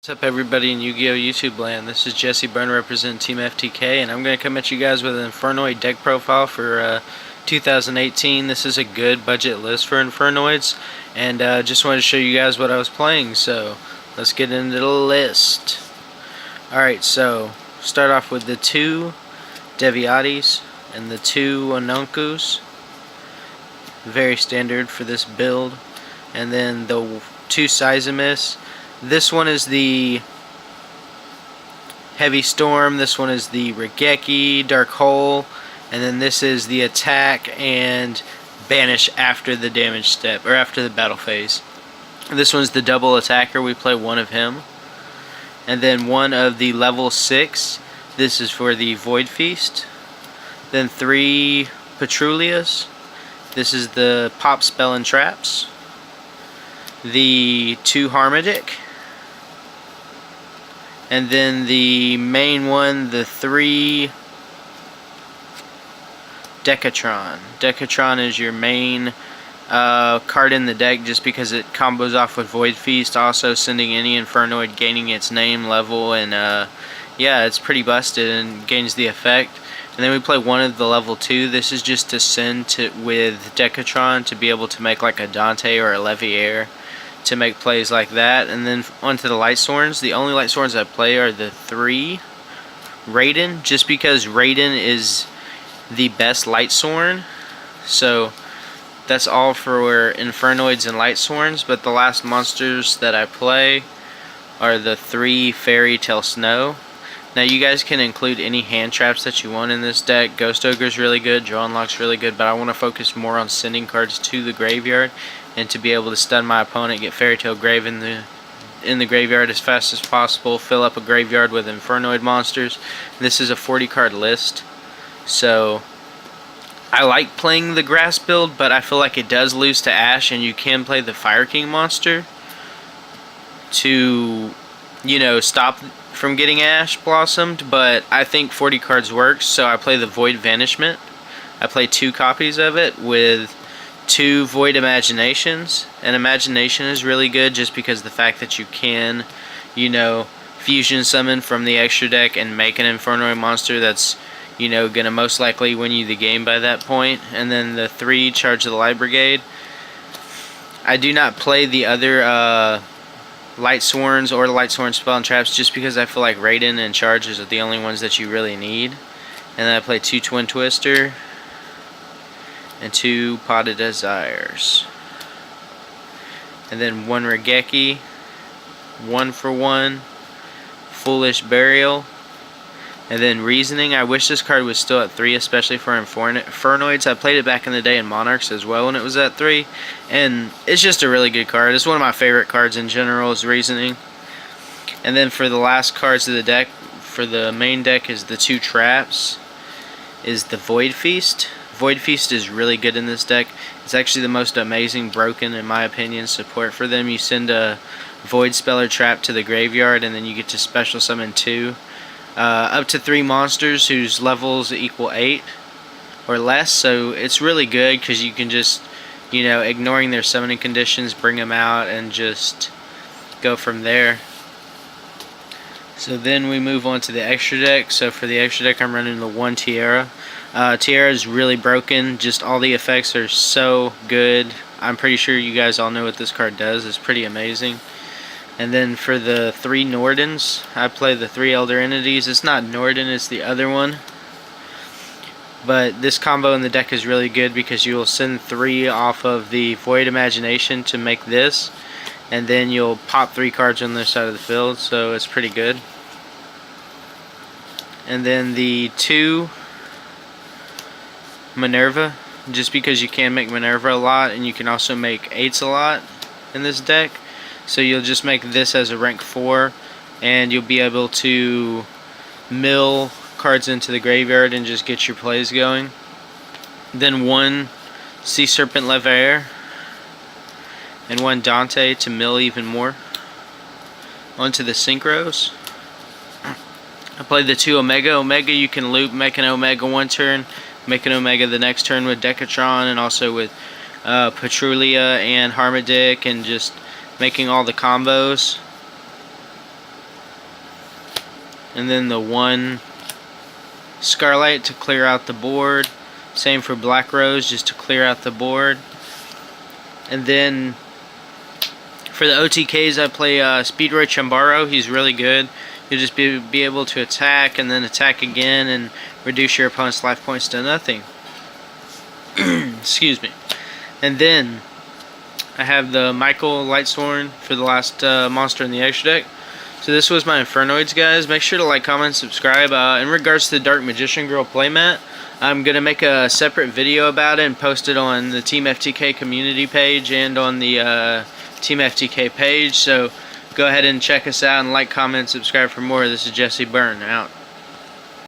What's up, everybody in Yu-Gi-Oh! YouTube land? This is Jesse Byrne representing Team FTK, and I'm going to come at you guys with an Infernoid deck profile for 2018. This is a good budget list for Infernoids, and just wanted to show you guys what I was playing, so let's get into the list. Alright, so start off with the 2 Deviatis and the 2 Onunkus. Very standard for this build. And then the 2 Sizemis. This one is the Heavy Storm, this one is the Regeki, Dark Hole, and then this is the attack and banish after the damage step, or after the battle phase. This one's the double attacker, we play one of him. And then one of the level 6, this is for the Void Feast. Then 3 Petrulias, this is the Pop Spell and Traps. The 2 Harmadic. And then the main one, the 3 Decatron. Decatron is your main card in the deck just because it combos off with Void Feast, also sending any Infernoid gaining its name, level, and yeah, it's pretty busted and gains the effect. And then we play one of the level 2. This is just to send with Decatron to be able to make like a Dante or a Leviair, to make plays like that. And then onto the Light Sworns. The only Light Sworns I play are the 3 Raiden, just because Raiden is the best Light Sworn. So that's all for Infernoids and Light Sworns. But the last monsters that I play are the 3 Fairy Tale Snow. Now you guys can include any hand traps that you want in this deck. Ghost Ogre's really good, Draw Unlock's really good, but I want to focus more on sending cards to the graveyard and to be able to stun my opponent, get Fairy Tale Grave in the graveyard as fast as possible, fill up a graveyard with Infernoid monsters. This is a 40 card list, so I like playing the grass build, but I feel like it does lose to Ash, and you can play the Fire King monster to, you know, stop from getting Ash blossomed, but I think 40 cards works, so I play the Void Vanishment. I play 2 copies of it with 2 Void Imaginations, and Imagination is really good just because the fact that you can, you know, fusion summon from the extra deck and make an Infernoid monster that's, you know, gonna most likely win you the game by that point. And then the 3 Charge of the Light Brigade. I do not play the other Light Sworns or the Light Sworn Spell and Traps just because I feel like Raiden and Charges are the only ones that you really need. And then I play 2 Twin Twister and 2 Pot of Desires. And then 1 Regeki, 1 for 1, Foolish Burial, and then Reasoning. I wish this card was still at 3, especially for Infernoids. I played it back in the day in Monarchs as well when it was at 3, and it's just a really good card. It's one of my favorite cards in general, is Reasoning. And then for the last cards of the deck, for the main deck, is the 2 Traps, is the Void Feast. Void Feast is really good in this deck. It's actually the most amazing broken, in my opinion, support for them. You send a Void Spell or Trap to the graveyard, and then you get to special summon 2. Up to 3 monsters whose levels equal 8 or less, so it's really good because you can just, you know, ignoring their summoning conditions, bring them out and just go from there. So then we move on to the extra deck. So for the extra deck, I'm running the 1 Tiara. Tiara is really broken, just all the effects are so good. I'm pretty sure you guys all know what this card does. It's pretty amazing. And then for the 3 Nordens, I play the 3 Elder Entities. It's not Norden, it's the other one. But this combo in the deck is really good because you will send 3 off of the Void Imagination to make this, and then you'll pop 3 cards on this side of the field, so it's pretty good. And then the 2 Minerva, just because you can make Minerva a lot, and you can also make 8s a lot in this deck. So you'll just make this as a rank 4, and you'll be able to mill cards into the graveyard and just get your plays going. Then 1 Sea Serpent Leviair and 1 Dante to mill even more. Onto the Synchros. I played the 2 Omega. Omega you can loop, make an Omega one turn, make an Omega the next turn with Decatron, and also with Petrulia and Harmadic, and just making all the combos. and then the 1 Scarlight to clear out the board. Same for Black Rose, just to clear out the board. And then for the OTKs, I play Speedroy Chambaro. He's really good. You'll just be able to attack and then attack again and reduce your opponent's life points to nothing. Excuse me. And then I have the Michael Lightsworn for the last monster in the extra deck. So this was my Infernoids, guys. Make sure to like, comment, subscribe. In regards to the Dark Magician Girl playmat, I'm going to make a separate video about it and post it on the Team FTK community page and on the Team FTK page. So go ahead and check us out and like, comment, subscribe for more. This is Jesse Byrne, out.